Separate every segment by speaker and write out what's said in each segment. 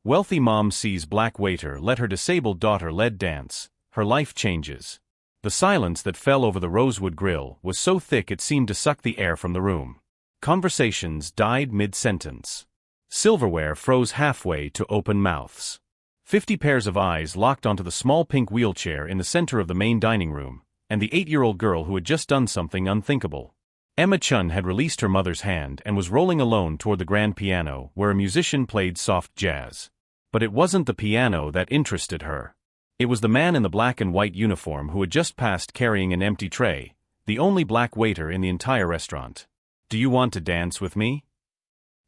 Speaker 1: Wealthy mom sees black waiter let her disabled daughter lead dance. Her life changes. The silence that fell over the rosewood grill was so thick it seemed to suck the air from the room. Conversations died mid-sentence. Silverware froze halfway to open mouths. 50 pairs of eyes locked onto the small pink wheelchair in the center of the main dining room, and the 8-year-old girl who had just done something unthinkable. Emma Chun had released her mother's hand and was rolling alone toward the grand piano where a musician played soft jazz. But it wasn't the piano that interested her. It was the man in the black and white uniform who had just passed carrying an empty tray, the only black waiter in the entire restaurant. "Do you want to dance with me?"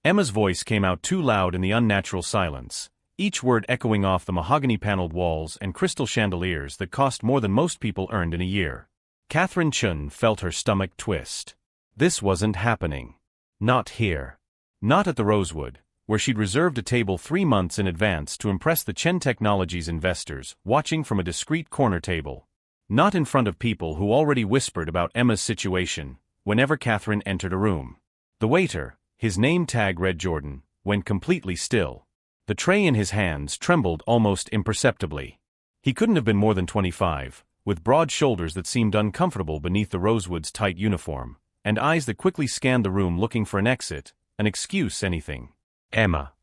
Speaker 1: Emma's voice came out too loud in the unnatural silence, each word echoing off the mahogany-paneled walls and crystal chandeliers that cost more than most people earned in a year. Catherine Chun felt her stomach twist. This wasn't happening. Not here. Not at the Rosewood, where she'd reserved a table 3 months in advance to impress the Chen Technologies investors watching from a discreet corner table. Not in front of people who already whispered about Emma's situation whenever Catherine entered a room. The waiter, his name tag read Jordan, went completely still. The tray in his hands trembled almost imperceptibly. He couldn't have been more than 25, with broad shoulders that seemed uncomfortable beneath the Rosewood's tight uniform, and eyes that quickly scanned the room looking for an exit, an excuse, anything. "Emma."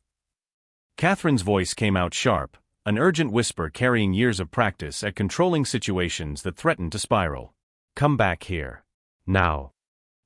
Speaker 1: Catherine's voice came out sharp, an urgent whisper carrying years of practice at controlling situations that threatened to spiral. "Come back here. Now."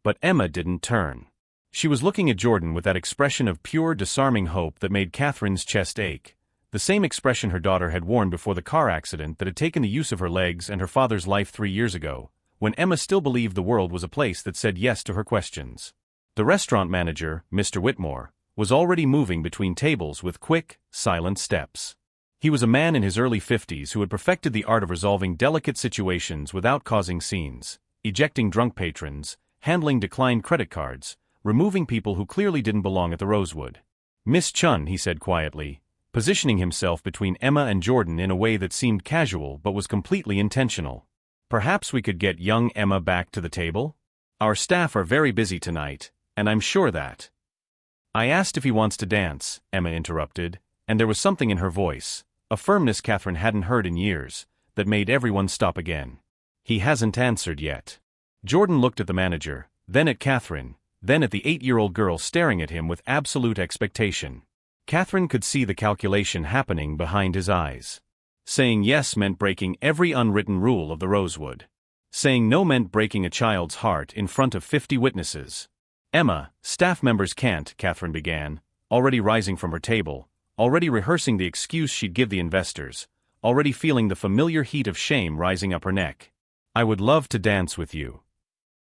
Speaker 1: But Emma didn't turn. She was looking at Jordan with that expression of pure, disarming hope that made Catherine's chest ache, the same expression her daughter had worn before the car accident that had taken the use of her legs and her father's life 3 years ago, when Emma still believed the world was a place that said yes to her questions. The restaurant manager, Mr. Whitmore, was already moving between tables with quick, silent steps. He was a man in his early 50s who had perfected the art of resolving delicate situations without causing scenes, ejecting drunk patrons, handling declined credit cards, removing people who clearly didn't belong at the Rosewood. "Miss Chun," he said quietly, positioning himself between Emma and Jordan in a way that seemed casual but was completely intentional. "Perhaps we could get young Emma back to the table? Our staff are very busy tonight, and I'm sure that—" "I asked if he wants to dance," Emma interrupted, and there was something in her voice, a firmness Catherine hadn't heard in years, that made everyone stop again. "He hasn't answered yet." Jordan looked at the manager, then at Catherine, then at the 8-year-old girl staring at him with absolute expectation. Catherine could see the calculation happening behind his eyes. Saying yes meant breaking every unwritten rule of the Rosewood. Saying no meant breaking a child's heart in front of 50 witnesses. "Emma, staff members can't," Catherine began, already rising from her table, already rehearsing the excuse she'd give the investors, already feeling the familiar heat of shame rising up her neck. "I would love to dance with you."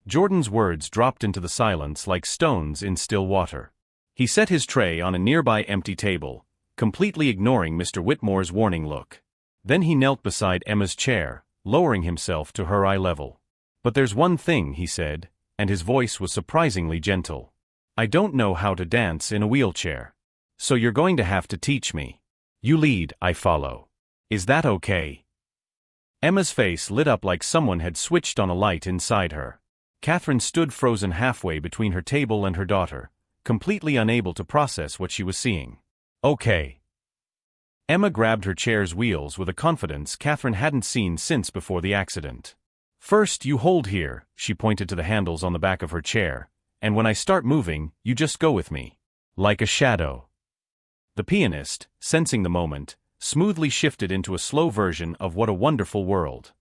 Speaker 1: Jordan's words dropped into the silence like stones in still water. He set his tray on a nearby empty table, completely ignoring Mr. Whitmore's warning look. Then he knelt beside Emma's chair, lowering himself to her eye level. "But there's one thing," he said, and his voice was surprisingly gentle. "I don't know how to dance in a wheelchair. So you're going to have to teach me. You lead, I follow. Is that okay?" Emma's face lit up like someone had switched on a light inside her. Catherine stood frozen halfway between her table and her daughter, completely unable to process what she was seeing. "Okay." Emma grabbed her chair's wheels with a confidence Catherine hadn't seen since before the accident. "First you hold here," she pointed to the handles on the back of her chair, "and when I start moving, you just go with me. Like a shadow." The pianist, sensing the moment, smoothly shifted into a slow version of What a Wonderful World.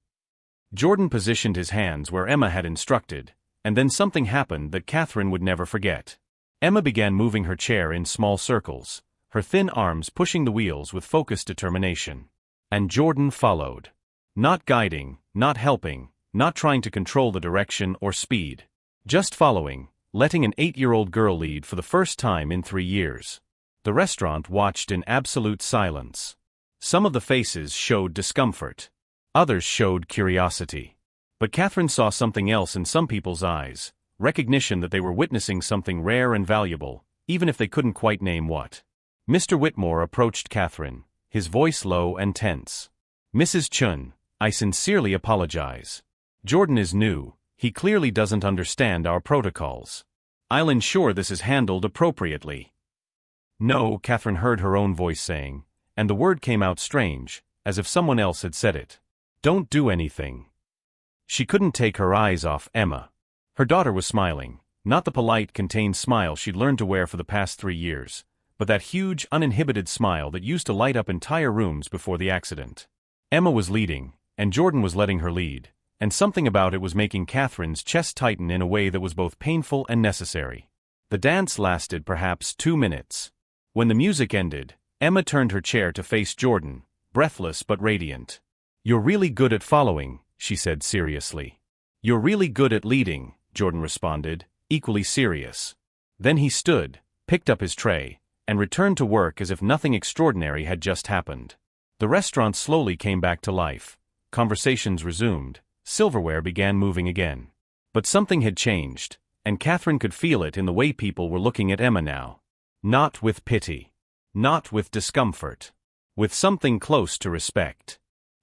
Speaker 1: Jordan positioned his hands where Emma had instructed, and then something happened that Catherine would never forget. Emma began moving her chair in small circles, her thin arms pushing the wheels with focused determination. And Jordan followed. Not guiding, not helping, not trying to control the direction or speed. Just following, letting an 8-year-old girl lead for the first time in 3 years. The restaurant watched in absolute silence. Some of the faces showed discomfort. Others showed curiosity. But Catherine saw something else in some people's eyes, recognition that they were witnessing something rare and valuable, even if they couldn't quite name what. Mr. Whitmore approached Catherine, his voice low and tense. "Mrs. Chun, I sincerely apologize. Jordan is new, he clearly doesn't understand our protocols. I'll ensure this is handled appropriately." No, Catherine heard her own voice saying, and the word came out strange, as if someone else had said it. Don't do anything. She couldn't take her eyes off Emma. Her daughter was smiling, not the polite, contained smile she'd learned to wear for the past 3 years, but that huge, uninhibited smile that used to light up entire rooms before the accident. Emma was leading, and Jordan was letting her lead, and something about it was making Catherine's chest tighten in a way that was both painful and necessary. The dance lasted perhaps 2 minutes. When the music ended, Emma turned her chair to face Jordan, breathless but radiant. "You're really good at following," she said seriously. "You're really good at leading," Jordan responded, equally serious. Then he stood, picked up his tray, and returned to work as if nothing extraordinary had just happened. The restaurant slowly came back to life. Conversations resumed. Silverware began moving again. But something had changed, and Catherine could feel it in the way people were looking at Emma now. Not with pity. Not with discomfort. With something close to respect.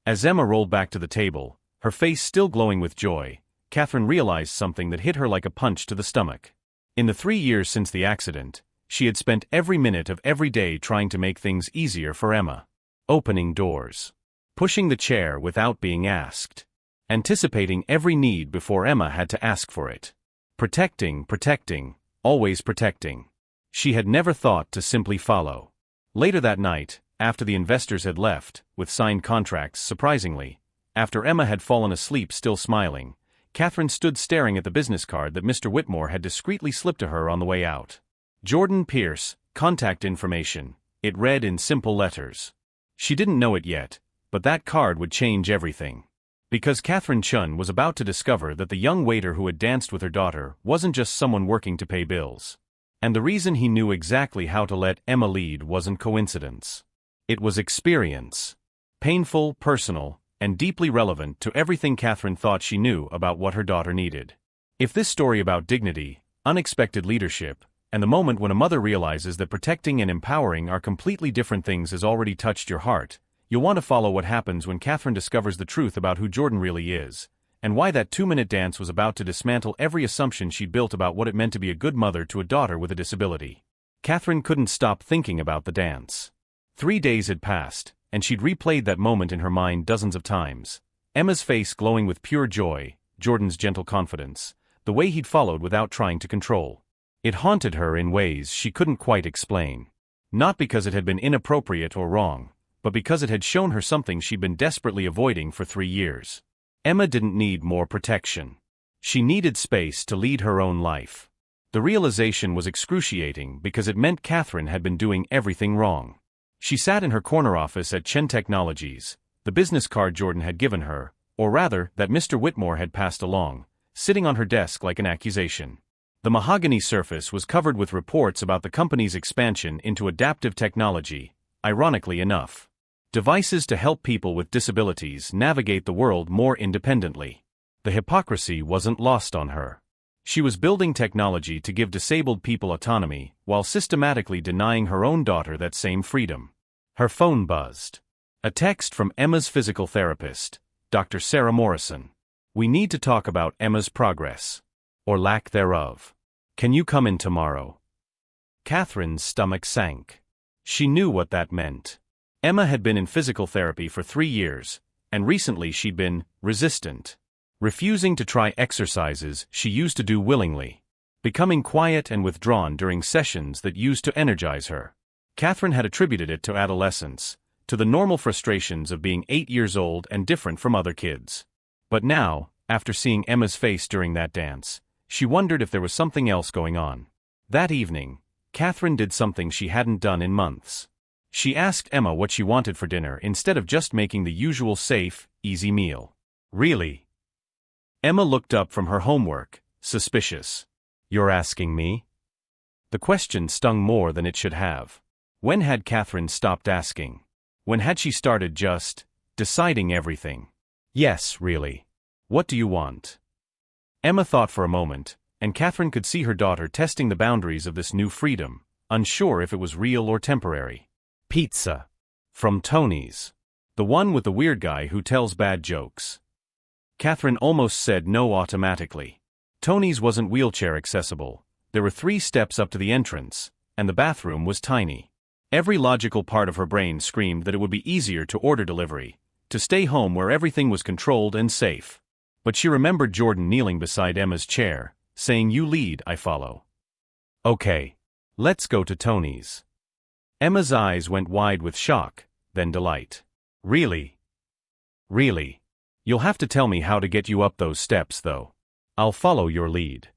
Speaker 1: As Emma rolled back to the table, her face still glowing with joy, Catherine realized something that hit her like a punch to the stomach. In the 3 years since the accident, she had spent every minute of every day trying to make things easier for Emma. Opening doors. Pushing the chair without being asked. Anticipating every need before Emma had to ask for it. Protecting, always protecting. She had never thought to simply follow. Later that night, after the investors had left, with signed contracts, surprisingly, after Emma had fallen asleep still smiling, Catherine stood staring at the business card that Mr. Whitmore had discreetly slipped to her on the way out. Jordan Pierce, contact information, it read in simple letters. She didn't know it yet, but that card would change everything. Because Catherine Chun was about to discover that the young waiter who had danced with her daughter wasn't just someone working to pay bills. And the reason he knew exactly how to let Emma lead wasn't coincidence. It was experience. Painful, personal, and deeply relevant to everything Catherine thought she knew about what her daughter needed. If this story about dignity, unexpected leadership, and the moment when a mother realizes that protecting and empowering are completely different things has already touched your heart, you'll want to follow what happens when Catherine discovers the truth about who Jordan really is, and why that 2-minute dance was about to dismantle every assumption she'd built about what it meant to be a good mother to a daughter with a disability. Catherine couldn't stop thinking about the dance. 3 days had passed, and she'd replayed that moment in her mind dozens of times. Emma's face glowing with pure joy, Jordan's gentle confidence, the way he'd followed without trying to control. It haunted her in ways she couldn't quite explain. Not because it had been inappropriate or wrong, but because it had shown her something she'd been desperately avoiding for 3 years. Emma didn't need more protection. She needed space to lead her own life. The realization was excruciating because it meant Catherine had been doing everything wrong. She sat in her corner office at Chen Technologies, the business card Jordan had given her, or rather, that Mr. Whitmore had passed along, sitting on her desk like an accusation. The mahogany surface was covered with reports about the company's expansion into adaptive technology, ironically enough. Devices to help people with disabilities navigate the world more independently. The hypocrisy wasn't lost on her. She was building technology to give disabled people autonomy, while systematically denying her own daughter that same freedom. Her phone buzzed. A text from Emma's physical therapist, Dr. Sarah Morrison. "We need to talk about Emma's progress. Or lack thereof. Can you come in tomorrow?" Catherine's stomach sank. She knew what that meant. Emma had been in physical therapy for 3 years, and recently she'd been resistant. Refusing to try exercises she used to do willingly. Becoming quiet and withdrawn during sessions that used to energize her. Catherine had attributed it to adolescence, to the normal frustrations of being 8 years old and different from other kids. But now, after seeing Emma's face during that dance, she wondered if there was something else going on. That evening, Catherine did something she hadn't done in months. She asked Emma what she wanted for dinner instead of just making the usual safe, easy meal. "Really?" Emma looked up from her homework, suspicious. "You're asking me?" The question stung more than it should have. When had Catherine stopped asking? When had she started just deciding everything? "Yes, really. What do you want?" Emma thought for a moment, and Catherine could see her daughter testing the boundaries of this new freedom, unsure if it was real or temporary. "Pizza. From Tony's. The one with the weird guy who tells bad jokes." Catherine almost said no automatically. Tony's wasn't wheelchair accessible. There were 3 steps up to the entrance, and the bathroom was tiny. Every logical part of her brain screamed that it would be easier to order delivery, to stay home where everything was controlled and safe. But she remembered Jordan kneeling beside Emma's chair, saying, "You lead, I follow." "Okay. Let's go to Tony's." Emma's eyes went wide with shock, then delight. "Really? Really? You'll have to tell me how to get you up those steps, though. I'll follow your lead."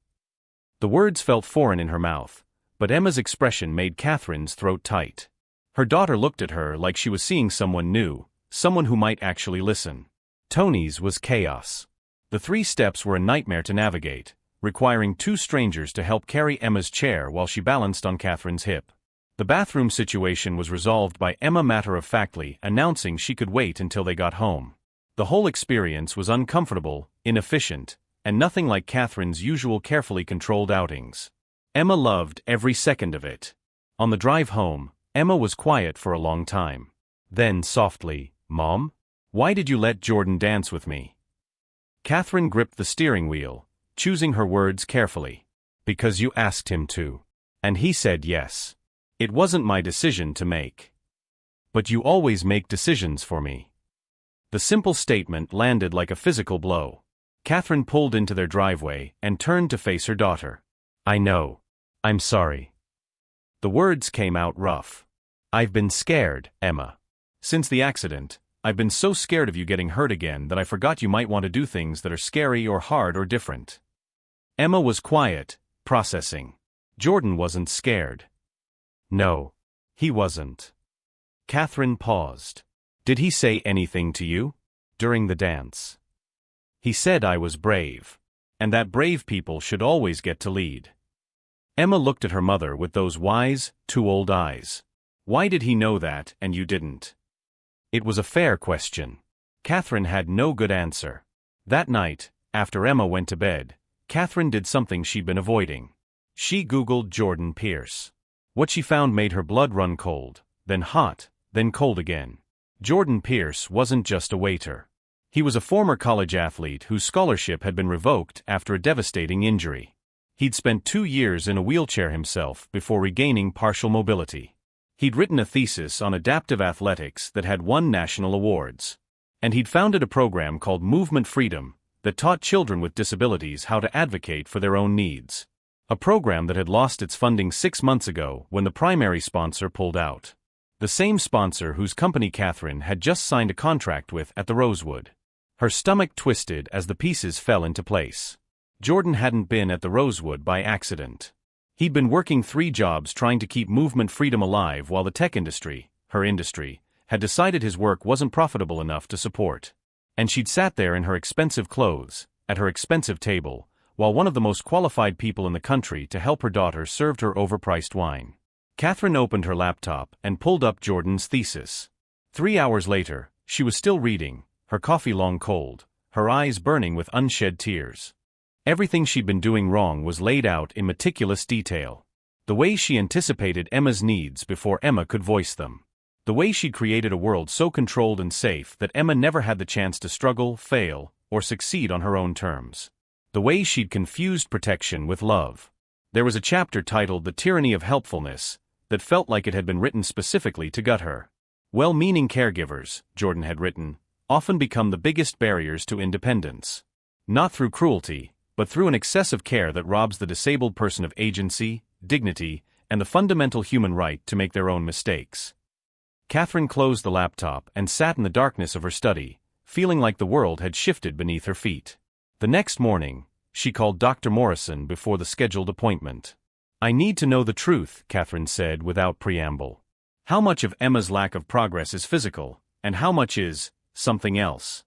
Speaker 1: The words felt foreign in her mouth, but Emma's expression made Catherine's throat tight. Her daughter looked at her like she was seeing someone new, someone who might actually listen. Tony's was chaos. The 3 steps were a nightmare to navigate, requiring 2 strangers to help carry Emma's chair while she balanced on Catherine's hip. The bathroom situation was resolved by Emma matter-of-factly announcing she could wait until they got home. The whole experience was uncomfortable, inefficient, and nothing like Catherine's usual carefully controlled outings. Emma loved every second of it. On the drive home, Emma was quiet for a long time. Then softly, "Mom? Why did you let Jordan dance with me?" Catherine gripped the steering wheel, choosing her words carefully. "Because you asked him to. And he said yes. It wasn't my decision to make. But you always make decisions for me." The simple statement landed like a physical blow. Catherine pulled into their driveway and turned to face her daughter. "I know. I'm sorry." The words came out rough. "I've been scared, Emma. Since the accident, I've been so scared of you getting hurt again that I forgot you might want to do things that are scary or hard or different." Emma was quiet, processing. Jordan wasn't scared. No, he wasn't. Catherine paused. "Did he say anything to you? During the dance?" "He said I was brave. And that brave people should always get to lead." Emma looked at her mother with those wise, too-old eyes. "Why did he know that, and you didn't?" It was a fair question. Catherine had no good answer. That night, after Emma went to bed, Catherine did something she'd been avoiding. She Googled Jordan Pierce. What she found made her blood run cold, then hot, then cold again. Jordan Pierce wasn't just a waiter. He was a former college athlete whose scholarship had been revoked after a devastating injury. He'd spent 2 years in a wheelchair himself before regaining partial mobility. He'd written a thesis on adaptive athletics that had won national awards. And he'd founded a program called Movement Freedom that taught children with disabilities how to advocate for their own needs. A program that had lost its funding 6 months ago when the primary sponsor pulled out. The same sponsor whose company Catherine had just signed a contract with at the Rosewood. Her stomach twisted as the pieces fell into place. Jordan hadn't been at the Rosewood by accident. He'd been working 3 jobs trying to keep Movement Freedom alive while the tech industry, her industry, had decided his work wasn't profitable enough to support. And she'd sat there in her expensive clothes, at her expensive table, while one of the most qualified people in the country to help her daughter served her overpriced wine. Catherine opened her laptop and pulled up Jordan's thesis. 3 hours later, she was still reading, her coffee long cold, her eyes burning with unshed tears. Everything she'd been doing wrong was laid out in meticulous detail. The way she anticipated Emma's needs before Emma could voice them. The way she'd created a world so controlled and safe that Emma never had the chance to struggle, fail, or succeed on her own terms. The way she'd confused protection with love. There was a chapter titled The Tyranny of Helpfulness that felt like it had been written specifically to gut her. Well-meaning caregivers, Jordan had written, often become the biggest barriers to independence. Not through cruelty, but through an excessive care that robs the disabled person of agency, dignity, and the fundamental human right to make their own mistakes. Catherine closed the laptop and sat in the darkness of her study, feeling like the world had shifted beneath her feet. The next morning, she called Dr. Morrison before the scheduled appointment. "I need to know the truth," Catherine said without preamble. "How much of Emma's lack of progress is physical, and how much is something else?"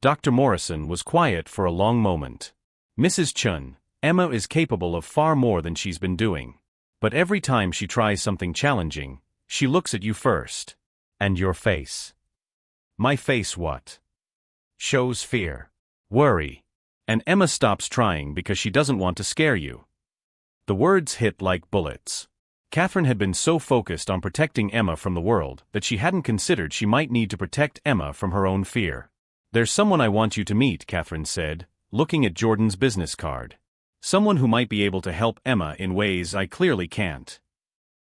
Speaker 1: Dr. Morrison was quiet for a long moment. "Mrs. Chun, Emma is capable of far more than she's been doing. But every time she tries something challenging, she looks at you first. And your face." "My face what?" "Shows fear. Worry. And Emma stops trying because she doesn't want to scare you." The words hit like bullets. Catherine had been so focused on protecting Emma from the world that she hadn't considered she might need to protect Emma from her own fear. "There's someone I want you to meet," Catherine said, looking at Jordan's business card. "Someone who might be able to help Emma in ways I clearly can't."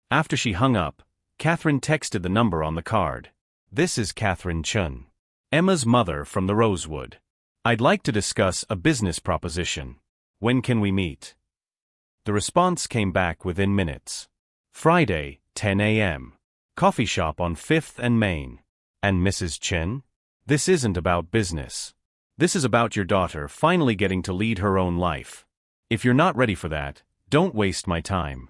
Speaker 1: After she hung up, Catherine texted the number on the card. "This is Catherine Chun, Emma's mother from the Rosewood. I'd like to discuss a business proposition. When can we meet?" The response came back within minutes. "Friday, 10 a.m. Coffee shop on 5th and Main." "And Mrs. Chen? This isn't about business. This is about your daughter finally getting to lead her own life. If you're not ready for that, don't waste my time."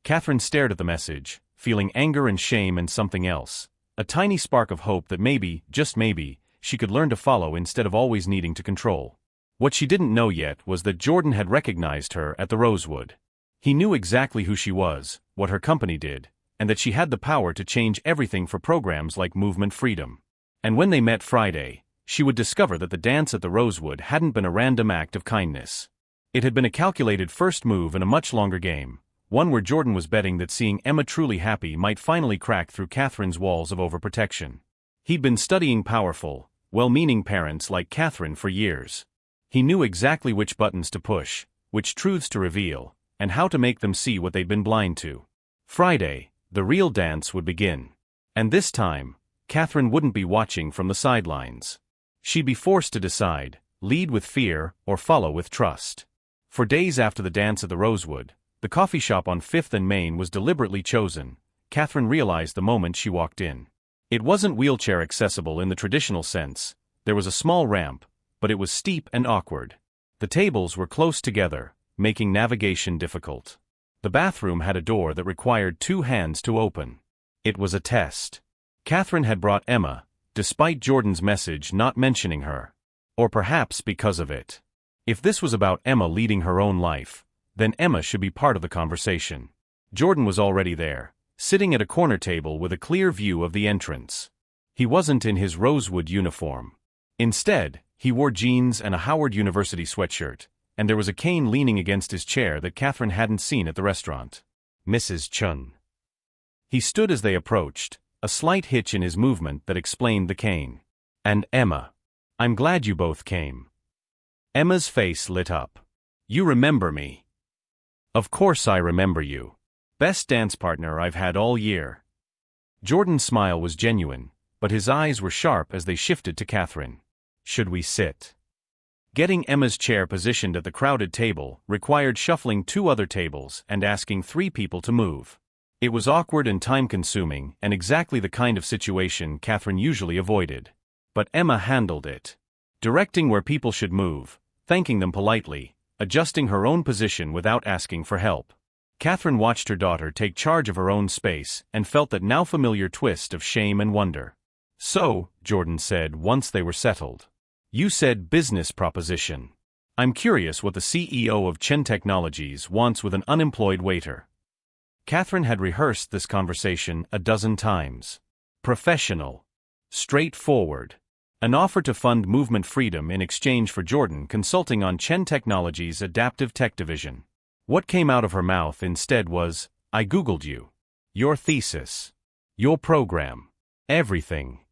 Speaker 1: Catherine stared at the message, feeling anger and shame and something else, a tiny spark of hope that maybe, just maybe, she could learn to follow instead of always needing to control. What she didn't know yet was that Jordan had recognized her at the Rosewood. He knew exactly who she was, what her company did, and that she had the power to change everything for programs like Movement Freedom. And when they met Friday, she would discover that the dance at the Rosewood hadn't been a random act of kindness. It had been a calculated first move in a much longer game, one where Jordan was betting that seeing Emma truly happy might finally crack through Catherine's walls of overprotection. He'd been studying powerful, well-meaning parents like Catherine for years. He knew exactly which buttons to push, which truths to reveal, and how to make them see what they'd been blind to. Friday, the real dance would begin. And this time, Catherine wouldn't be watching from the sidelines. She'd be forced to decide, lead with fear or follow with trust. For days after the dance at the Rosewood, the coffee shop on 5th and Main was deliberately chosen. Catherine realized the moment she walked in. It wasn't wheelchair accessible in the traditional sense. There was a small ramp, but it was steep and awkward. The tables were close together, making navigation difficult. The bathroom had a door that required 2 hands to open. It was a test. Catherine had brought Emma, despite Jordan's message not mentioning her. Or perhaps because of it. If this was about Emma leading her own life, then Emma should be part of the conversation. Jordan was already there, sitting at a corner table with a clear view of the entrance. He wasn't in his Rosewood uniform. Instead, he wore jeans and a Howard University sweatshirt, and there was a cane leaning against his chair that Catherine hadn't seen at the restaurant. "Mrs. Chun." He stood as they approached, a slight hitch in his movement that explained the cane. "And Emma. I'm glad you both came." Emma's face lit up. "You remember me." "Of course I remember you. Best dance partner I've had all year." Jordan's smile was genuine, but his eyes were sharp as they shifted to Catherine. "Should we sit?" Getting Emma's chair positioned at the crowded table required shuffling 2 other tables and asking 3 people to move. It was awkward and time-consuming and exactly the kind of situation Catherine usually avoided. But Emma handled it. Directing where people should move, thanking them politely, adjusting her own position without asking for help. Catherine watched her daughter take charge of her own space and felt that now familiar twist of shame and wonder. "So," Jordan said once they were settled. "You said business proposition. I'm curious what the CEO of Chen Technologies wants with an unemployed waiter." Catherine had rehearsed this conversation a dozen times. Professional. Straightforward. An offer to fund Movement Freedom in exchange for Jordan consulting on Chen Technologies' adaptive tech division. What came out of her mouth instead was, "I Googled you. Your thesis. Your program. Everything."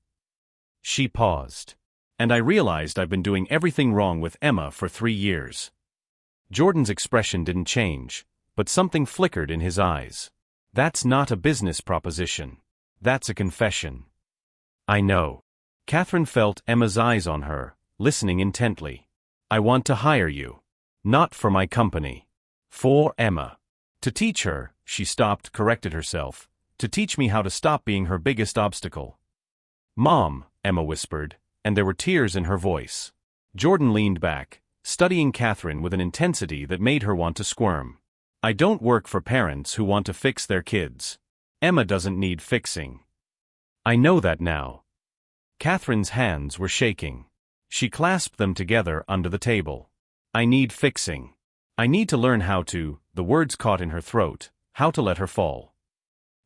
Speaker 1: She paused. "And I realized I've been doing everything wrong with Emma for 3 years." Jordan's expression didn't change, but something flickered in his eyes. "That's not a business proposition. That's a confession." "I know." Catherine felt Emma's eyes on her, listening intently. "I want to hire you. Not for my company. For Emma. To teach her," she stopped, corrected herself, "to teach me how to stop being her biggest obstacle." "Mom," Emma whispered, and there were tears in her voice. Jordan leaned back, studying Catherine with an intensity that made her want to squirm. "I don't work for parents who want to fix their kids. Emma doesn't need fixing." "I know that now." Catherine's hands were shaking. She clasped them together under the table. "I need fixing. I need to learn how to," the words caught in her throat, "how to let her fall."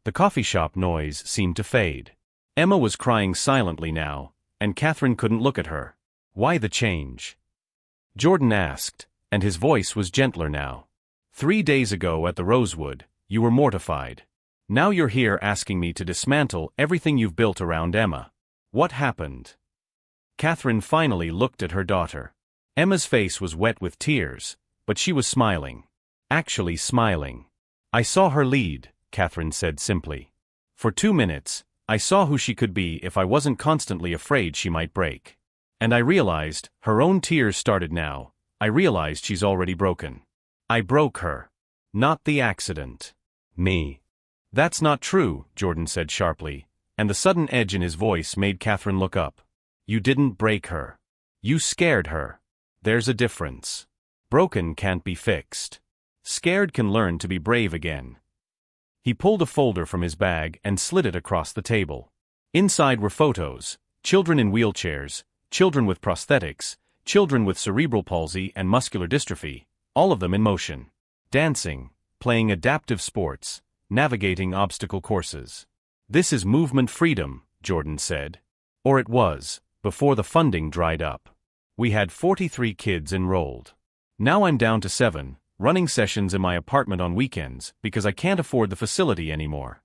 Speaker 1: The coffee shop noise seemed to fade. Emma was crying silently now, and Catherine couldn't look at her. "Why the change?" Jordan asked, and his voice was gentler now. 3 days ago at the Rosewood, you were mortified. Now you're here asking me to dismantle everything you've built around Emma. What happened?" Catherine finally looked at her daughter. Emma's face was wet with tears, but she was smiling. Actually smiling. "I saw her lead," Catherine said simply. For 2 minutes, I saw who she could be if I wasn't constantly afraid she might break. And I realized, her own tears started now, I realized she's already broken. I broke her. Not the accident. Me. That's not true, Jordan said sharply, and the sudden edge in his voice made Catherine look up. You didn't break her. You scared her. There's a difference. Broken can't be fixed. Scared can learn to be brave again. He pulled a folder from his bag and slid it across the table. Inside were photos, children in wheelchairs, children with prosthetics, children with cerebral palsy and muscular dystrophy, all of them in motion. Dancing, playing adaptive sports, navigating obstacle courses. This is movement freedom, Jordan said. Or it was, before the funding dried up. We had 43 kids enrolled. Now I'm down to 7, running sessions in my apartment on weekends because I can't afford the facility anymore.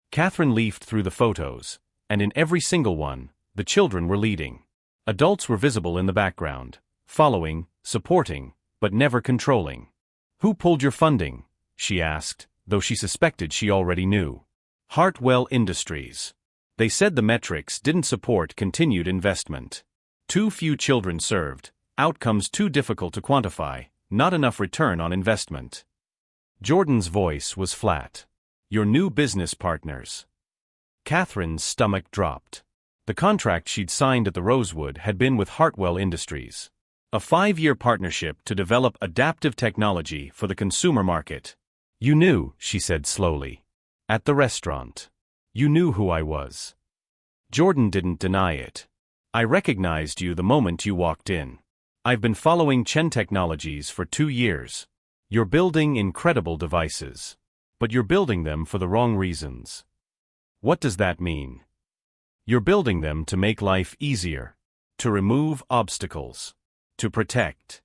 Speaker 1: Catherine leafed through the photos, and in every single one, the children were leading. Adults were visible in the background, following, supporting, but never controlling. Who pulled your funding? She asked, though she suspected she already knew. Hartwell Industries. They said the metrics didn't support continued investment. Too few children served, outcomes too difficult to quantify, not enough return on investment. Jordan's voice was flat. Your new business partners. Catherine's stomach dropped. The contract she'd signed at the Rosewood had been with Hartwell Industries. A 5-year partnership to develop adaptive technology for the consumer market. You knew, she said slowly. At the restaurant. You knew who I was. Jordan didn't deny it. I recognized you the moment you walked in. I've been following Chen Technologies for 2 years. You're building incredible devices. But you're building them for the wrong reasons. What does that mean? You're building them to make life easier. To remove obstacles. To protect.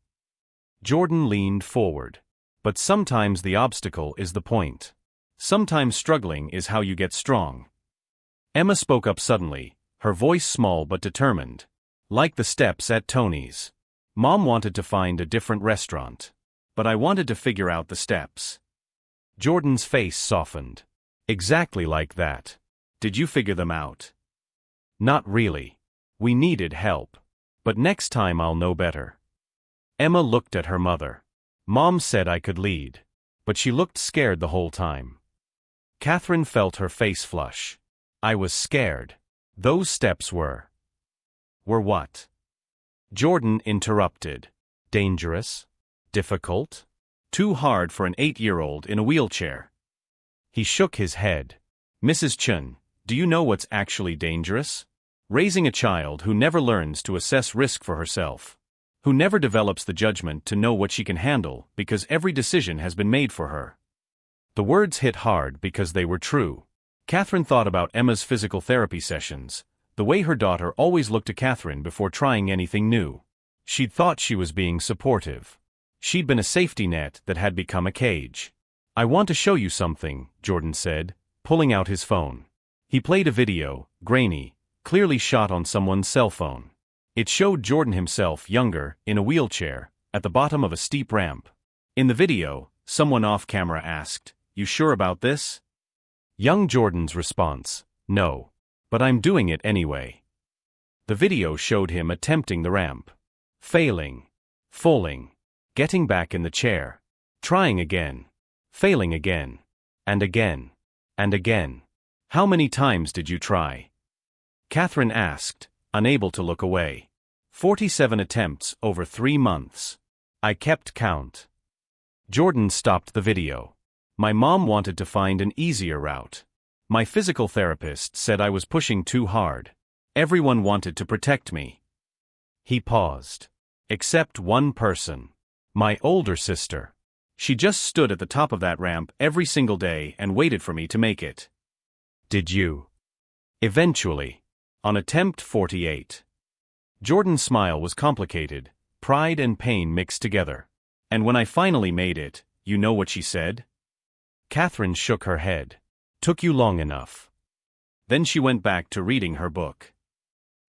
Speaker 1: Jordan leaned forward. But sometimes the obstacle is the point. Sometimes struggling is how you get strong. Emma spoke up suddenly, her voice small but determined. Like the steps at Tony's. Mom wanted to find a different restaurant. But I wanted to figure out the steps. Jordan's face softened. Exactly like that. Did you figure them out? Not really. We needed help. But next time I'll know better. Emma looked at her mother. Mom said I could lead. But she looked scared the whole time. Catherine felt her face flush. I was scared. Those steps were. Were what? Jordan interrupted. Dangerous? Difficult? Too hard for an 8-year-old in a wheelchair. He shook his head. Mrs. Chen, do you know what's actually dangerous? Raising a child who never learns to assess risk for herself. Who never develops the judgment to know what she can handle because every decision has been made for her. The words hit hard because they were true. Catherine thought about Emma's physical therapy sessions, the way her daughter always looked to Catherine before trying anything new. She'd thought she was being supportive. She'd been a safety net that had become a cage. I want to show you something, Jordan said, pulling out his phone. He played a video, grainy, clearly shot on someone's cell phone. It showed Jordan himself younger, in a wheelchair, at the bottom of a steep ramp. In the video, someone off camera asked, "You sure about this?" Young Jordan's response, "No. But I'm doing it anyway." The video showed him attempting the ramp. Failing. Falling. Getting back in the chair. Trying again. Failing again. And again. And again. How many times did you try? Catherine asked, unable to look away. 47 attempts over 3 months. I kept count. Jordan stopped the video. My mom wanted to find an easier route. My physical therapist said I was pushing too hard. Everyone wanted to protect me. He paused. Except one person. My older sister. She just stood at the top of that ramp every single day and waited for me to make it. Did you? Eventually. On attempt 48. Jordan's smile was complicated, pride and pain mixed together. And when I finally made it, you know what she said? Catherine shook her head. Took you long enough. Then she went back to reading her book.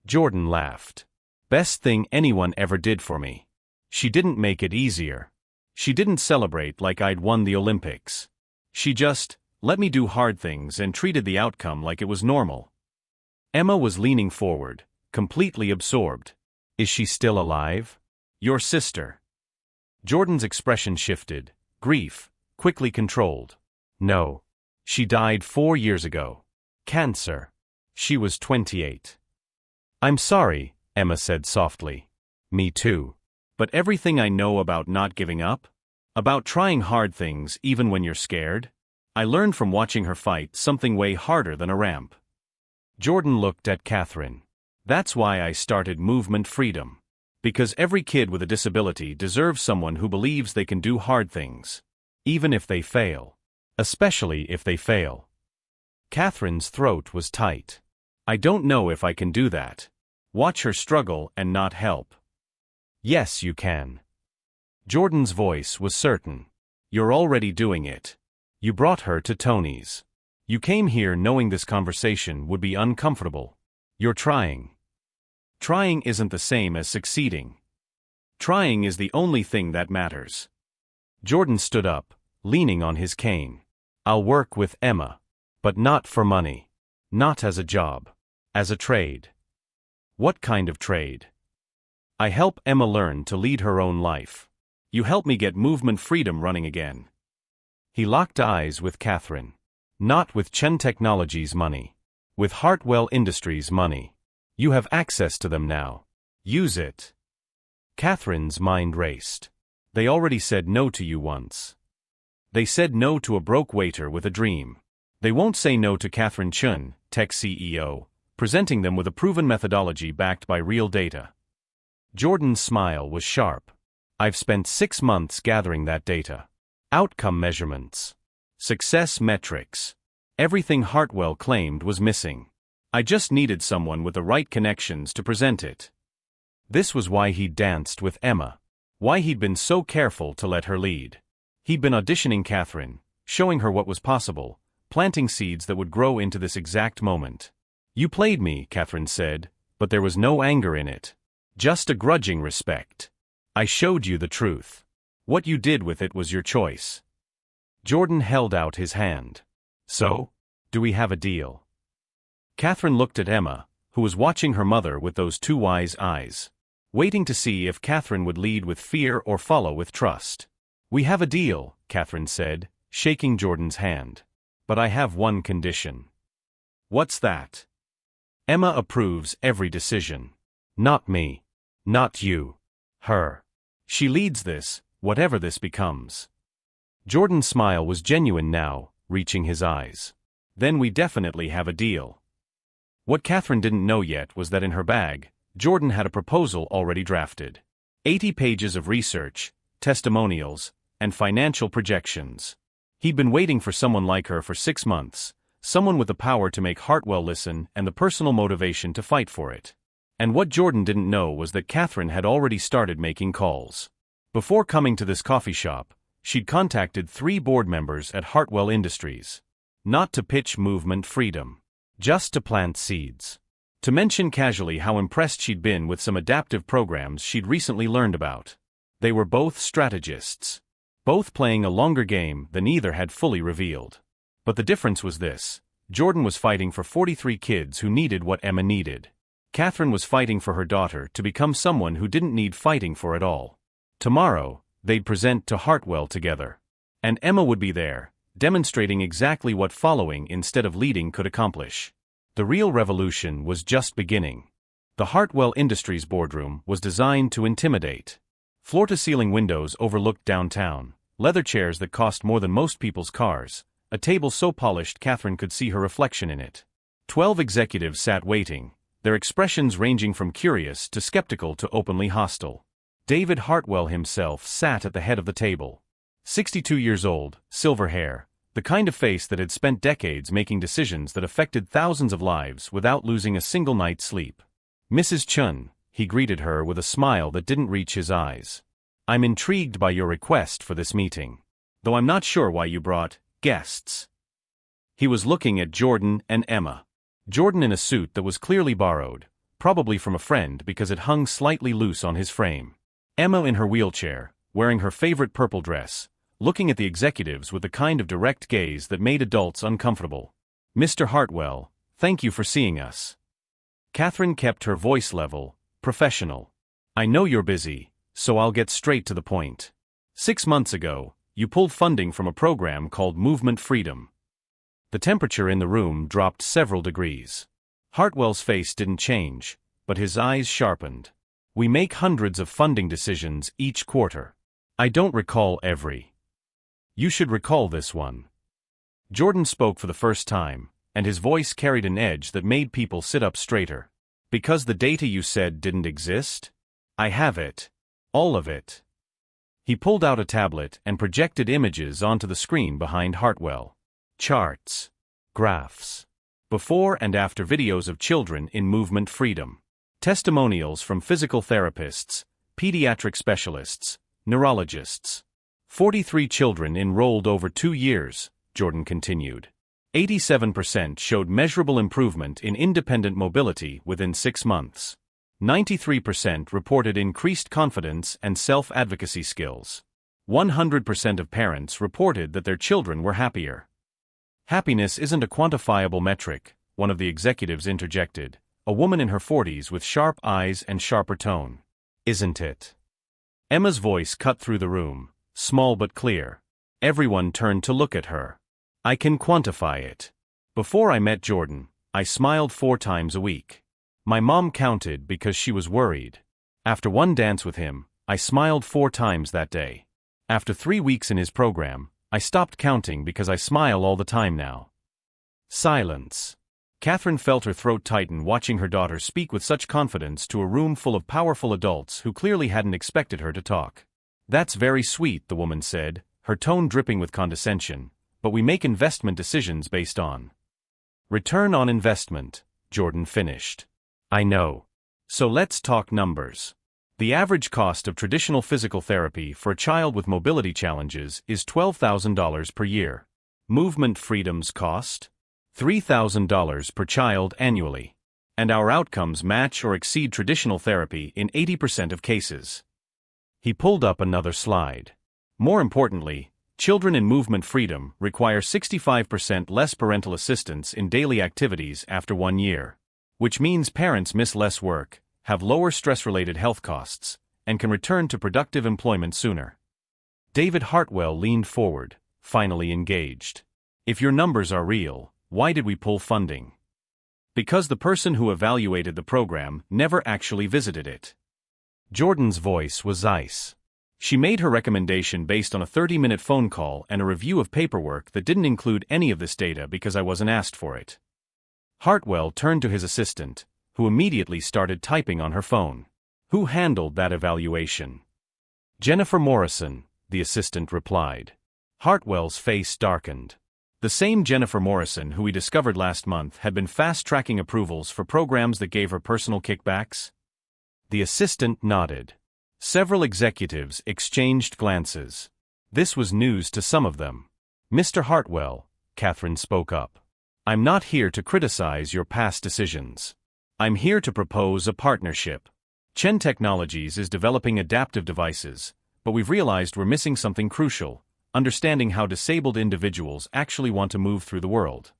Speaker 1: Jordan laughed. Best thing anyone ever did for me. She didn't make it easier. She didn't celebrate like I'd won the Olympics. She just, let me do hard things and treated the outcome like it was normal. Emma was leaning forward, completely absorbed. Is she still alive? Your sister. Jordan's expression shifted, grief, quickly controlled. No. She died 4 years ago. Cancer. She was 28. I'm sorry, Emma said softly. Me too. But everything I know about not giving up? About trying hard things even when you're scared? I learned from watching her fight something way harder than a ramp. Jordan looked at Catherine. That's why I started Movement Freedom. Because every kid with a disability deserves someone who believes they can do hard things. Even if they fail. Especially if they fail. Catherine's throat was tight. I don't know if I can do that. Watch her struggle and not help. Yes, you can. Jordan's voice was certain. You're already doing it. You brought her to Tony's. You came here knowing this conversation would be uncomfortable. You're trying. Trying isn't the same as succeeding. Trying is the only thing that matters. Jordan stood up, leaning on his cane. I'll work with Emma. But not for money. Not as a job. As a trade. What kind of trade? I help Emma learn to lead her own life. You help me get Movement Freedom running again. He locked eyes with Catherine. Not with Chen Technologies' money. With Hartwell Industries' money. You have access to them now. Use it. Catherine's mind raced. They already said no to you once. They said no to a broke waiter with a dream. They won't say no to Catherine Chun, tech CEO, presenting them with a proven methodology backed by real data. Jordan's smile was sharp. I've spent 6 months gathering that data. Outcome measurements. Success metrics. Everything Hartwell claimed was missing. I just needed someone with the right connections to present it. This was why he'd danced with Emma. Why he'd been so careful to let her lead. He'd been auditioning Catherine, showing her what was possible, planting seeds that would grow into this exact moment. You played me, Catherine said, but there was no anger in it. Just a grudging respect. I showed you the truth. What you did with it was your choice. Jordan held out his hand. So, do we have a deal? Catherine looked at Emma, who was watching her mother with those 2 wise eyes. Waiting to see if Catherine would lead with fear or follow with trust. We have a deal, Catherine said, shaking Jordan's hand. But I have one condition. What's that? Emma approves every decision. Not me. Not you. Her. She leads this, whatever this becomes. Jordan's smile was genuine now, reaching his eyes. Then we definitely have a deal. What Catherine didn't know yet was that in her bag, Jordan had a proposal already drafted. 80 pages of research, testimonials, and financial projections. He'd been waiting for someone like her for 6 months, someone with the power to make Hartwell listen and the personal motivation to fight for it. And what Jordan didn't know was that Catherine had already started making calls. Before coming to this coffee shop, she'd contacted 3 board members at Hartwell Industries. Not to pitch Movement Freedom. Just to plant seeds. To mention casually how impressed she'd been with some adaptive programs she'd recently learned about. They were both strategists. Both playing a longer game than either had fully revealed. But the difference was this. Jordan was fighting for 43 kids who needed what Emma needed. Catherine was fighting for her daughter to become someone who didn't need fighting for at all. Tomorrow, they'd present to Hartwell together. And Emma would be there, demonstrating exactly what following instead of leading could accomplish. The real revolution was just beginning. The Hartwell Industries boardroom was designed to intimidate. Floor-to-ceiling windows overlooked downtown, leather chairs that cost more than most people's cars, a table so polished Catherine could see her reflection in it. 12 executives sat waiting, their expressions ranging from curious to skeptical to openly hostile. David Hartwell himself sat at the head of the table. 62 years old, silver hair, the kind of face that had spent decades making decisions that affected thousands of lives without losing a single night's sleep. Mrs. Chun, he greeted her with a smile that didn't reach his eyes. I'm intrigued by your request for this meeting. Though I'm not sure why you brought guests. He was looking at Jordan and Emma. Jordan in a suit that was clearly borrowed, probably from a friend because it hung slightly loose on his frame. Emma in her wheelchair, wearing her favorite purple dress, looking at the executives with the kind of direct gaze that made adults uncomfortable. "Mr. Hartwell, thank you for seeing us." Catherine kept her voice level, professional. "I know you're busy, so I'll get straight to the point. 6 months ago, you pulled funding from a program called Movement Freedom." The temperature in the room dropped several degrees. Hartwell's face didn't change, but his eyes sharpened. "We make hundreds of funding decisions each quarter. I don't recall every. You should recall this one." Jordan spoke for the first time, and his voice carried an edge that made people sit up straighter. "Because the data you said didn't exist? I have it. All of it." He pulled out a tablet and projected images onto the screen behind Hartwell. Charts. Graphs. Before and after videos of children in movement freedom. Testimonials from physical therapists, pediatric specialists, neurologists. 43 children enrolled over 2 years, Jordan continued. 87% showed measurable improvement in independent mobility within 6 months. 93% reported increased confidence and self-advocacy skills. 100% of parents reported that their children were happier. "Happiness isn't a quantifiable metric," one of the executives interjected, a woman in her 40s with sharp eyes and sharper tone. "Isn't it?" Emma's voice cut through the room, small but clear. Everyone turned to look at her. "I can quantify it. Before I met Jordan, I smiled 4 times a week. My mom counted because she was worried. After one dance with him, I smiled 4 times that day. After 3 weeks in his program, I stopped counting because I smile all the time now." Silence. Catherine felt her throat tighten watching her daughter speak with such confidence to a room full of powerful adults who clearly hadn't expected her to talk. "That's very sweet," the woman said, her tone dripping with condescension, "but we make investment decisions based on return on investment," Jordan finished. "I know. So let's talk numbers. The average cost of traditional physical therapy for a child with mobility challenges is $12,000 per year. Movement Freedom's cost? $3,000 per child annually. And our outcomes match or exceed traditional therapy in 80% of cases." He pulled up another slide. "More importantly, children in Movement Freedom require 65% less parental assistance in daily activities after 1 year. Which means parents miss less work, have lower stress-related health costs, and can return to productive employment sooner." David Hartwell leaned forward, finally engaged. "If your numbers are real, why did we pull funding?" "Because the person who evaluated the program never actually visited it." Jordan's voice was ice. "She made her recommendation based on a 30-minute phone call and a review of paperwork that didn't include any of this data because I wasn't asked for it." Hartwell turned to his assistant, who immediately started typing on her phone. "Who handled that evaluation?" "Jennifer Morrison," the assistant replied. Hartwell's face darkened. The same Jennifer Morrison who we discovered last month had been fast-tracking approvals for programs that gave her personal kickbacks? The assistant nodded. Several executives exchanged glances. This was news to some of them. "Mr. Hartwell," Catherine spoke up. "I'm not here to criticize your past decisions. I'm here to propose a partnership. Chen Technologies is developing adaptive devices, but we've realized we're missing something crucial: understanding how disabled individuals actually want to move through the world."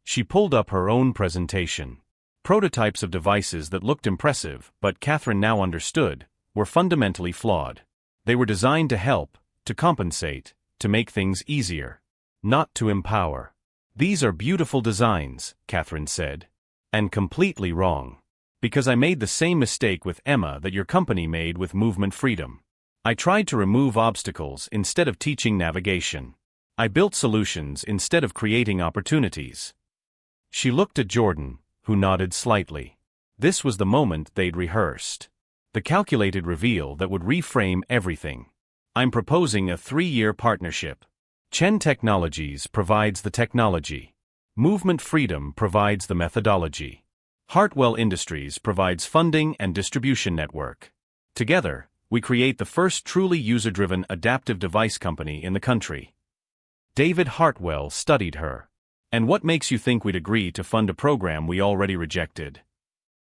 Speaker 1: She pulled up her own presentation. Prototypes of devices that looked impressive, but Catherine now understood, were fundamentally flawed. They were designed to help, to compensate, to make things easier, not to empower. "These are beautiful designs," Catherine said. "And completely wrong. Because I made the same mistake with Emma that your company made with Movement Freedom. I tried to remove obstacles instead of teaching navigation. I built solutions instead of creating opportunities." She looked at Jordan, who nodded slightly. This was the moment they'd rehearsed. The calculated reveal that would reframe everything. "I'm proposing a 3-year partnership. Chen Technologies provides the technology. Movement Freedom provides the methodology. Hartwell Industries provides funding and distribution network. Together, we create the first truly user-driven adaptive device company in the country." David Hartwell studied her. "And what makes you think we'd agree to fund a program we already rejected?"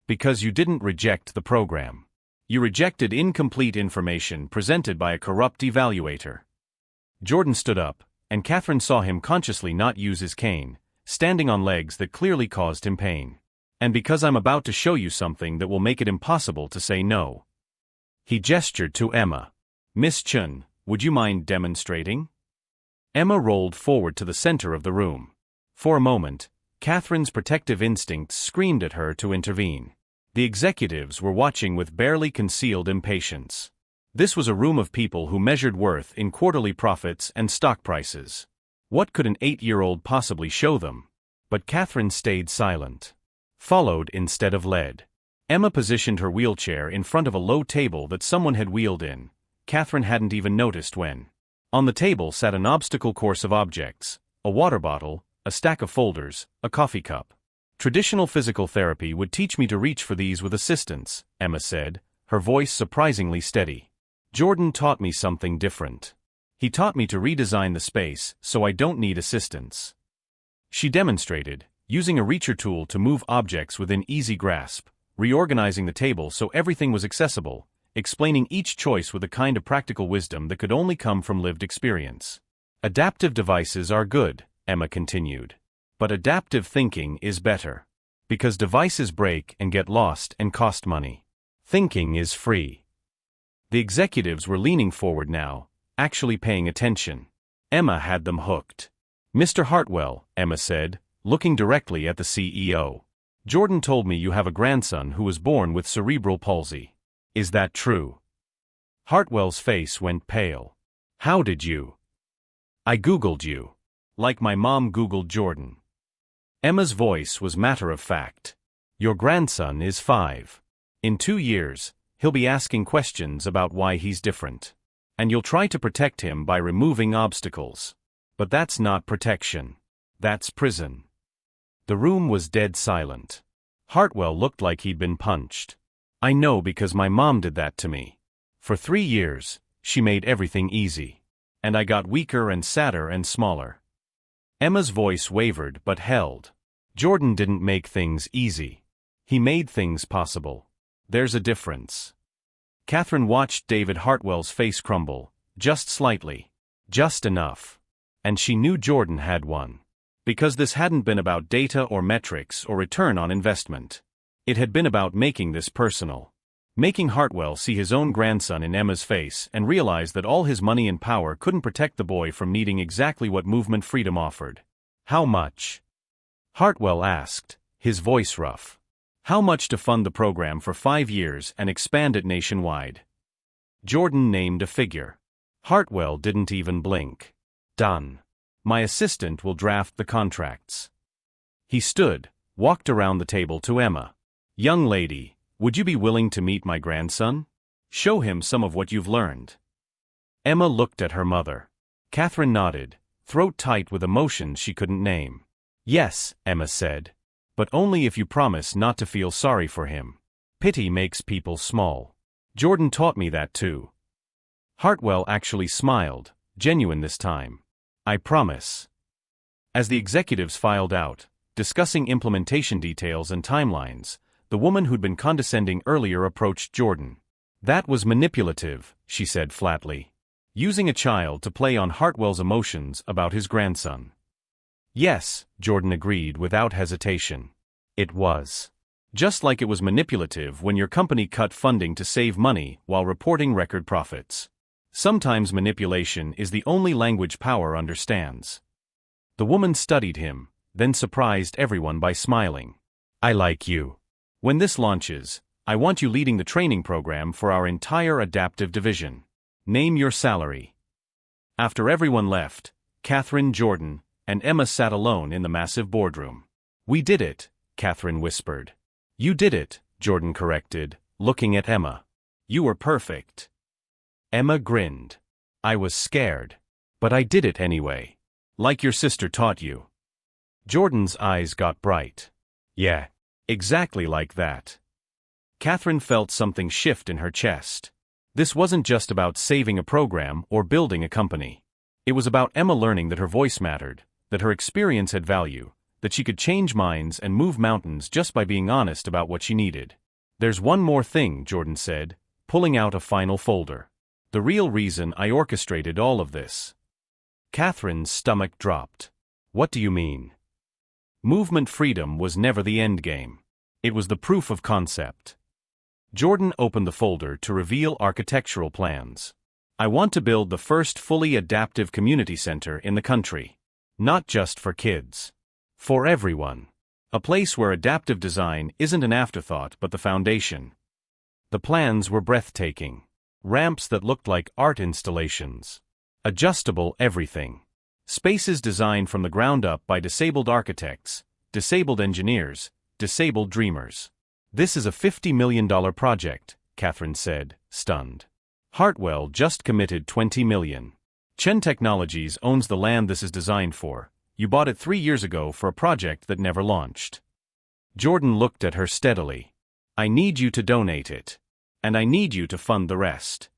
Speaker 1: "Because you didn't reject the program. You rejected incomplete information presented by a corrupt evaluator." Jordan stood up, and Catherine saw him consciously not use his cane, standing on legs that clearly caused him pain. And because I'm about to show you something that will make it impossible to say no. He gestured to Emma. Miss Chun, would you mind demonstrating? Emma rolled forward to the center of the room. For a moment, Catherine's protective instincts screamed at her to intervene. The executives were watching with barely concealed impatience. This was a room of people who measured worth in quarterly profits and stock prices. What could an 8-year-old possibly show them? But Catherine stayed silent. Followed instead of led. Emma positioned her wheelchair in front of a low table that someone had wheeled in. Catherine hadn't even noticed when. On the table sat an obstacle course of objects: a water bottle, a stack of folders, a coffee cup. Traditional physical therapy would teach me to reach for these with assistance, Emma said, her voice surprisingly steady. Jordan taught me something different. He taught me to redesign the space so I don't need assistance. She demonstrated, using a reacher tool to move objects within easy grasp, reorganizing the table so everything was accessible, explaining each choice with a kind of practical wisdom that could only come from lived experience. Adaptive devices are good, Emma continued. But adaptive thinking is better. Because devices break and get lost and cost money. Thinking is free. The executives were leaning forward now, actually paying attention. Emma had them hooked. Mr. Hartwell, Emma said, looking directly at the CEO. Jordan told me you have a grandson who was born with cerebral palsy. Is that true? Hartwell's face went pale. How did you? I Googled you. Like my mom Googled Jordan. Emma's voice was matter-of-fact. Your grandson is 5. In 2 years, he'll be asking questions about why he's different. And you'll try to protect him by removing obstacles. But that's not protection. That's prison. The room was dead silent. Hartwell looked like he'd been punched. I know because my mom did that to me. For 3 years, she made everything easy. And I got weaker and sadder and smaller. Emma's voice wavered but held. Jordan didn't make things easy. He made things possible. There's a difference. Catherine watched David Hartwell's face crumble, just slightly. Just enough. And she knew Jordan had one. Because this hadn't been about data or metrics or return on investment. It had been about making this personal. Making Hartwell see his own grandson in Emma's face and realize that all his money and power couldn't protect the boy from needing exactly what movement freedom offered. How much? Hartwell asked, his voice rough. How much to fund the program for 5 years and expand it nationwide? Jordan named a figure. Hartwell didn't even blink. Done. My assistant will draft the contracts. He stood, walked around the table to Emma. Young lady, would you be willing to meet my grandson? Show him some of what you've learned. Emma looked at her mother. Catherine nodded, throat tight with emotions she couldn't name. Yes, Emma said. But only if you promise not to feel sorry for him. Pity makes people small. Jordan taught me that too. Hartwell actually smiled, genuine this time. I promise. As the executives filed out, discussing implementation details and timelines, the woman who'd been condescending earlier approached Jordan. That was manipulative, she said flatly. Using a child to play on Hartwell's emotions about his grandson. Yes, Jordan agreed without hesitation. It was. Just like it was manipulative when your company cut funding to save money while reporting record profits. Sometimes manipulation is the only language power understands. The woman studied him, then surprised everyone by smiling. I like you. When this launches, I want you leading the training program for our entire adaptive division. Name your salary. After everyone left, Catherine, Jordan, and Emma sat alone in the massive boardroom. We did it, Catherine whispered. You did it, Jordan corrected, looking at Emma. You were perfect. Emma grinned. I was scared. But I did it anyway. Like your sister taught you. Jordan's eyes got bright. Yeah. Exactly like that. Catherine felt something shift in her chest. This wasn't just about saving a program or building a company. It was about Emma learning that her voice mattered, that her experience had value, that she could change minds and move mountains just by being honest about what she needed. There's one more thing, Jordan said, pulling out a final folder. The real reason I orchestrated all of this. Catherine's stomach dropped. What do you mean? Movement freedom was never the endgame. It was the proof of concept. Jordan opened the folder to reveal architectural plans. I want to build the first fully adaptive community center in the country. Not just for kids. For everyone. A place where adaptive design isn't an afterthought but the foundation. The plans were breathtaking. Ramps that looked like art installations. Adjustable everything. Spaces designed from the ground up by disabled architects, disabled engineers, disabled dreamers. This is a $50 million project, Catherine said, stunned. Hartwell just committed $20 million. Chen Technologies owns the land this is designed for. You bought it 3 years ago for a project that never launched. Jordan looked at her steadily. I need you to donate it. And I need you to fund the rest.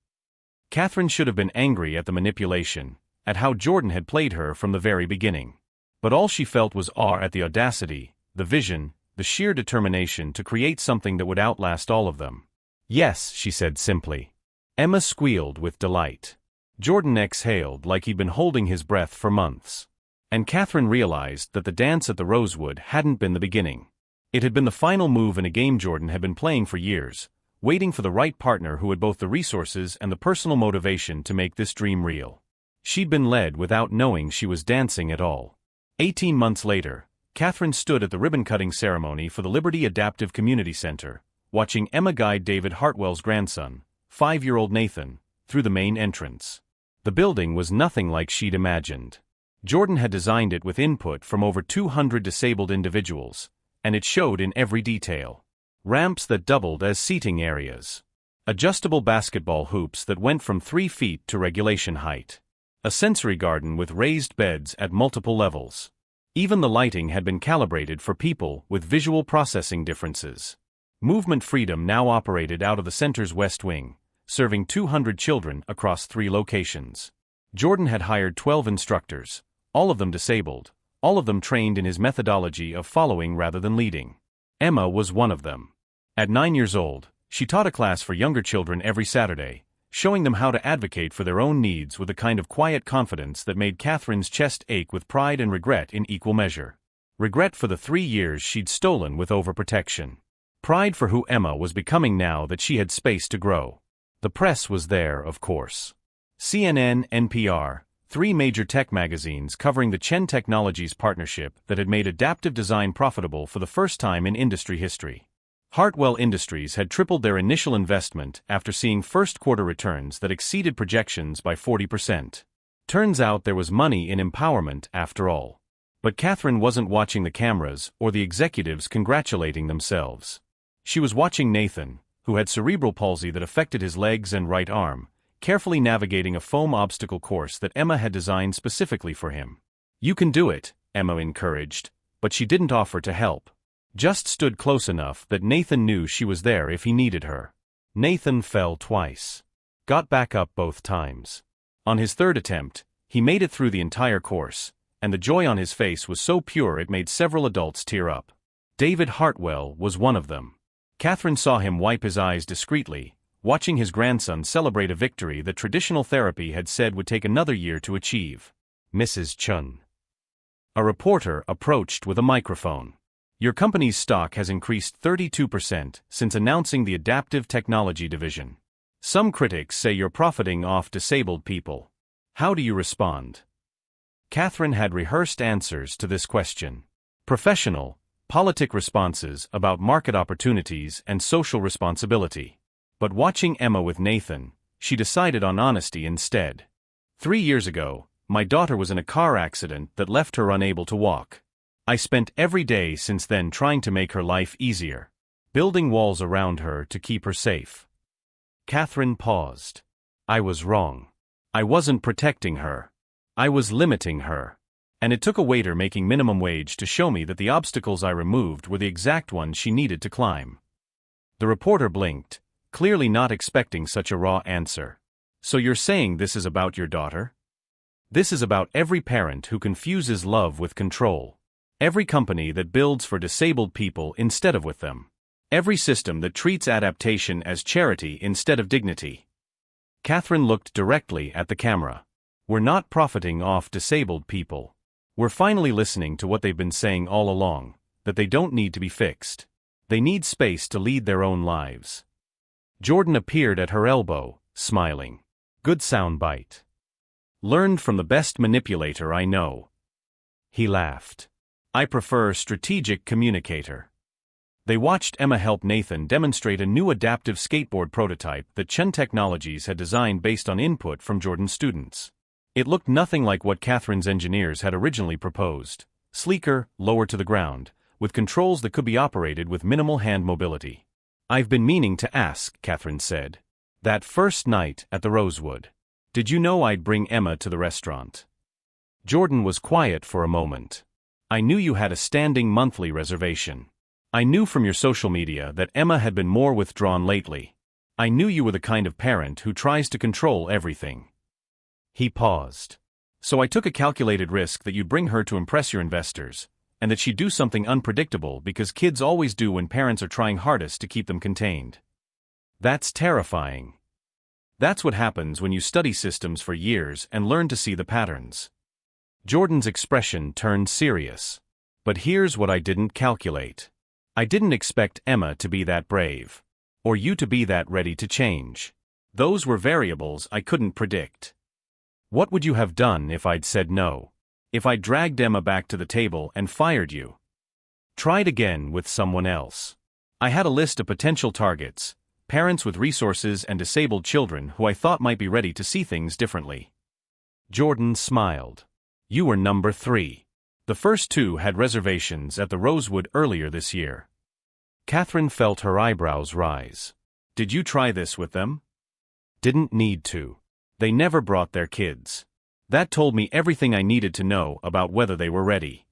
Speaker 1: Catherine should have been angry at the manipulation, at how Jordan had played her from the very beginning. But all she felt was awe at the audacity, the vision, the sheer determination to create something that would outlast all of them. Yes, she said simply. Emma squealed with delight. Jordan exhaled like he'd been holding his breath for months. And Catherine realized that the dance at the Rosewood hadn't been the beginning. It had been the final move in a game Jordan had been playing for years, waiting for the right partner who had both the resources and the personal motivation to make this dream real. She'd been led without knowing she was dancing at all. 18 months later, Catherine stood at the ribbon-cutting ceremony for the Liberty Adaptive Community Center, watching Emma guide David Hartwell's grandson, 5-year-old Nathan, through the main entrance. The building was nothing like she'd imagined. Jordan had designed it with input from over 200 disabled individuals, and it showed in every detail. Ramps that doubled as seating areas. Adjustable basketball hoops that went from 3 feet to regulation height. A sensory garden with raised beds at multiple levels. Even the lighting had been calibrated for people with visual processing differences. Movement Freedom now operated out of the center's west wing, serving 200 children across 3 locations. Jordan had hired 12 instructors, all of them disabled, all of them trained in his methodology of following rather than leading. Emma was one of them. At 9 years old, she taught a class for younger children every Saturday, showing them how to advocate for their own needs with a kind of quiet confidence that made Catherine's chest ache with pride and regret in equal measure. Regret for the 3 years she'd stolen with overprotection. Pride for who Emma was becoming now that she had space to grow. The press was there, of course. CNN, NPR, 3 major tech magazines covering the Chen Technologies partnership that had made adaptive design profitable for the first time in industry history. Hartwell Industries had tripled their initial investment after seeing first-quarter returns that exceeded projections by 40%. Turns out there was money in empowerment after all. But Catherine wasn't watching the cameras or the executives congratulating themselves. She was watching Nathan, who had cerebral palsy that affected his legs and right arm, carefully navigating a foam obstacle course that Emma had designed specifically for him. You can do it, Emma encouraged, but she didn't offer to help. Just stood close enough that Nathan knew she was there if he needed her. Nathan fell twice. Got back up both times. On his 3rd attempt, he made it through the entire course, and the joy on his face was so pure it made several adults tear up. David Hartwell was one of them. Catherine saw him wipe his eyes discreetly, watching his grandson celebrate a victory that traditional therapy had said would take another year to achieve. Mrs. Chun. A reporter approached with a microphone. Your company's stock has increased 32% since announcing the Adaptive Technology Division. Some critics say you're profiting off disabled people. How do you respond? Catherine had rehearsed answers to this question. Professional, politic responses about market opportunities and social responsibility. But watching Emma with Nathan, she decided on honesty instead. 3 years ago, my daughter was in a car accident that left her unable to walk. I spent every day since then trying to make her life easier, building walls around her to keep her safe. Catherine paused. I was wrong. I wasn't protecting her. I was limiting her. And it took a waiter making minimum wage to show me that the obstacles I removed were the exact ones she needed to climb. The reporter blinked, clearly not expecting such a raw answer. So you're saying this is about your daughter? This is about every parent who confuses love with control. Every company that builds for disabled people instead of with them. Every system that treats adaptation as charity instead of dignity. Catherine looked directly at the camera. We're not profiting off disabled people. We're finally listening to what they've been saying all along, that they don't need to be fixed. They need space to lead their own lives. Jordan appeared at her elbow, smiling. Good soundbite. Learned from the best manipulator I know. He laughed. I prefer strategic communicator. They watched Emma help Nathan demonstrate a new adaptive skateboard prototype that Chun Technologies had designed based on input from Jordan's students. It looked nothing like what Catherine's engineers had originally proposed. Sleeker, lower to the ground, with controls that could be operated with minimal hand mobility. I've been meaning to ask, Catherine said. That first night at the Rosewood. Did you know I'd bring Emma to the restaurant? Jordan was quiet for a moment. I knew you had a standing monthly reservation. I knew from your social media that Emma had been more withdrawn lately. I knew you were the kind of parent who tries to control everything. He paused. So I took a calculated risk that you'd bring her to impress your investors, and that she'd do something unpredictable because kids always do when parents are trying hardest to keep them contained. That's terrifying. That's what happens when you study systems for years and learn to see the patterns. Jordan's expression turned serious. But here's what I didn't calculate. I didn't expect Emma to be that brave. Or you to be that ready to change. Those were variables I couldn't predict. What would you have done if I'd said no? If I dragged Emma back to the table and fired you? Tried again with someone else. I had a list of potential targets, parents with resources and disabled children who I thought might be ready to see things differently. Jordan smiled. You were number 3. The first 2 had reservations at the Rosewood earlier this year. Catherine felt her eyebrows rise. Did you try this with them? Didn't need to. They never brought their kids. That told me everything I needed to know about whether they were ready.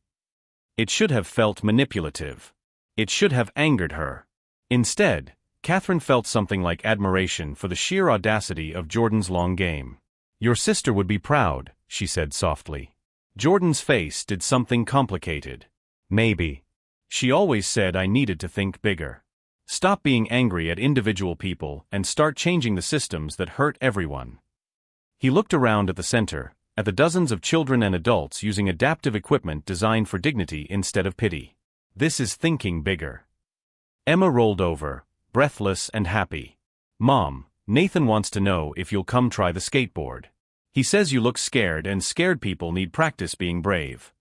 Speaker 1: It should have felt manipulative. It should have angered her. Instead, Catherine felt something like admiration for the sheer audacity of Jordan's long game. Your sister would be proud, she said softly. Jordan's face did something complicated. Maybe. She always said I needed to think bigger. Stop being angry at individual people and start changing the systems that hurt everyone. He looked around at the center, at the dozens of children and adults using adaptive equipment designed for dignity instead of pity. This is thinking bigger. Emma rolled over, breathless and happy. Mom, Nathan wants to know if you'll come try the skateboard. He says you look scared and scared people need practice being brave.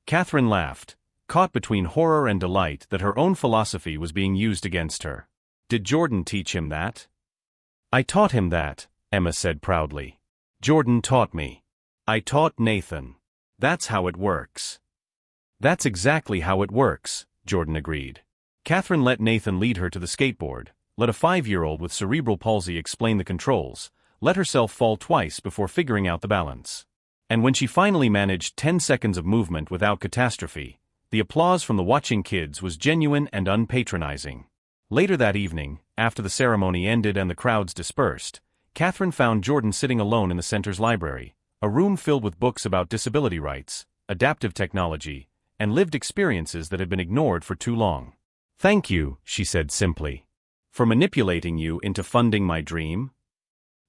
Speaker 1: Catherine laughed, caught between horror and delight that her own philosophy was being used against her. Did Jordan teach him that? I taught him that, Emma said proudly. Jordan taught me. I taught Nathan. That's how it works. That's exactly how it works, Jordan agreed. Catherine let Nathan lead her to the skateboard, let a 5-year-old with cerebral palsy explain the controls, let herself fall twice before figuring out the balance. And when she finally managed 10 seconds of movement without catastrophe, the applause from the watching kids was genuine and unpatronizing. Later that evening, after the ceremony ended and the crowds dispersed, Catherine found Jordan sitting alone in the center's library, a room filled with books about disability rights, adaptive technology, and lived experiences that had been ignored for too long. Thank you, she said simply. For manipulating you into funding my dream?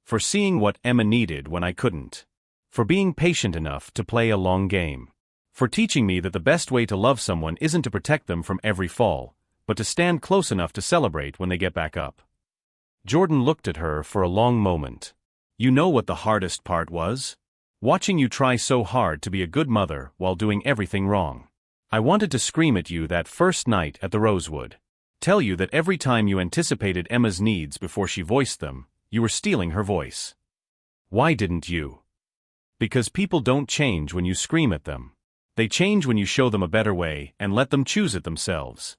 Speaker 1: For seeing what Emma needed when I couldn't. For being patient enough to play a long game. For teaching me that the best way to love someone isn't to protect them from every fall, but to stand close enough to celebrate when they get back up. Jordan looked at her for a long moment. You know what the hardest part was? Watching you try so hard to be a good mother while doing everything wrong. I wanted to scream at you that first night at the Rosewood. Tell you that every time you anticipated Emma's needs before she voiced them, you were stealing her voice. Why didn't you? Because people don't change when you scream at them. They change when you show them a better way and let them choose it themselves.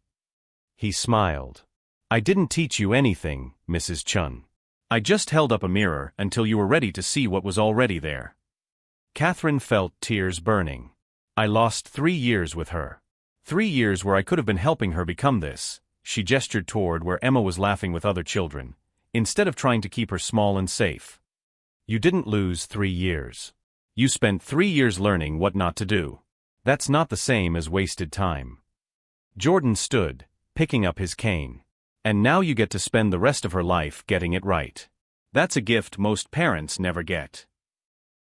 Speaker 1: He smiled. I didn't teach you anything, Mrs. Chun. I just held up a mirror until you were ready to see what was already there. Catherine felt tears burning. I lost 3 years with her. 3 years where I could have been helping her become this. She gestured toward where Emma was laughing with other children, instead of trying to keep her small and safe. You didn't lose 3 years. You spent 3 years learning what not to do. That's not the same as wasted time. Jordan stood, picking up his cane. And now you get to spend the rest of her life getting it right. That's a gift most parents never get.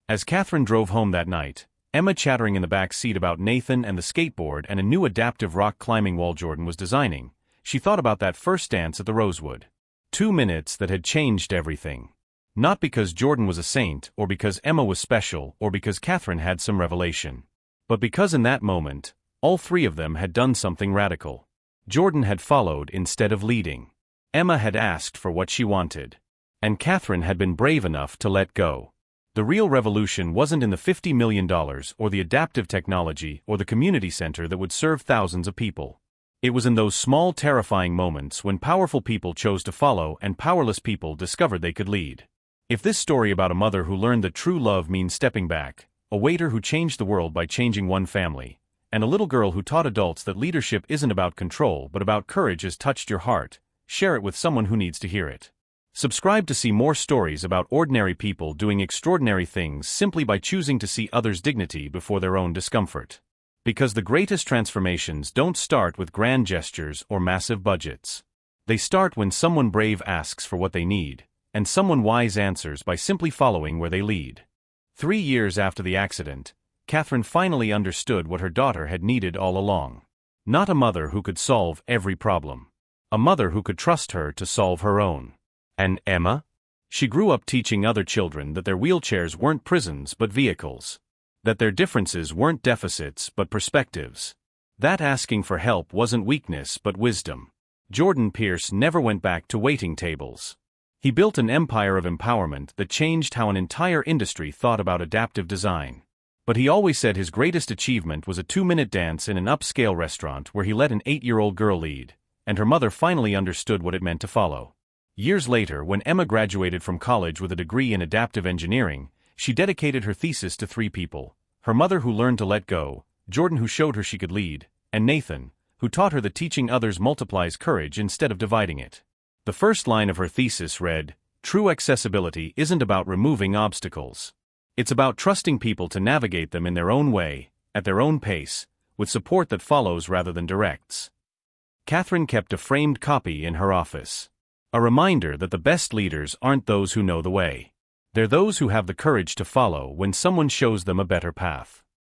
Speaker 1: As Catherine drove home that night, Emma chattering in the back seat about Nathan and the skateboard and a new adaptive rock climbing wall Jordan was designing, she thought about that first dance at the Rosewood. 2 minutes that had changed everything. Not because Jordan was a saint, or because Emma was special, or because Catherine had some revelation. But because in that moment, all three of them had done something radical. Jordan had followed instead of leading. Emma had asked for what she wanted. And Catherine had been brave enough to let go. The real revolution wasn't in the $50 million or the adaptive technology or the community center that would serve thousands of people. It was in those small terrifying moments when powerful people chose to follow and powerless people discovered they could lead. If this story about a mother who learned that true love means stepping back, a waiter who changed the world by changing one family, and a little girl who taught adults that leadership isn't about control but about courage has touched your heart, share it with someone who needs to hear it. Subscribe to see more stories about ordinary people doing extraordinary things simply by choosing to see others' dignity before their own discomfort. Because the greatest transformations don't start with grand gestures or massive budgets. They start when someone brave asks for what they need, and someone wise answers by simply following where they lead. 3 years after the accident, Catherine finally understood what her daughter had needed all along. Not a mother who could solve every problem. A mother who could trust her to solve her own. And Emma? She grew up teaching other children that their wheelchairs weren't prisons but vehicles. That their differences weren't deficits but perspectives. That asking for help wasn't weakness but wisdom. Jordan Pierce never went back to waiting tables. He built an empire of empowerment that changed how an entire industry thought about adaptive design. But he always said his greatest achievement was a 2-minute dance in an upscale restaurant where he let an 8-year-old girl lead, and her mother finally understood what it meant to follow. Years later, when Emma graduated from college with a degree in adaptive engineering, she dedicated her thesis to 3 people: her mother who learned to let go, Jordan who showed her she could lead, and Nathan, who taught her that teaching others multiplies courage instead of dividing it. The first line of her thesis read, "True accessibility isn't about removing obstacles. It's about trusting people to navigate them in their own way, at their own pace, with support that follows rather than directs." Catherine kept a framed copy in her office. A reminder that the best leaders aren't those who know the way. They're those who have the courage to follow when someone shows them a better path.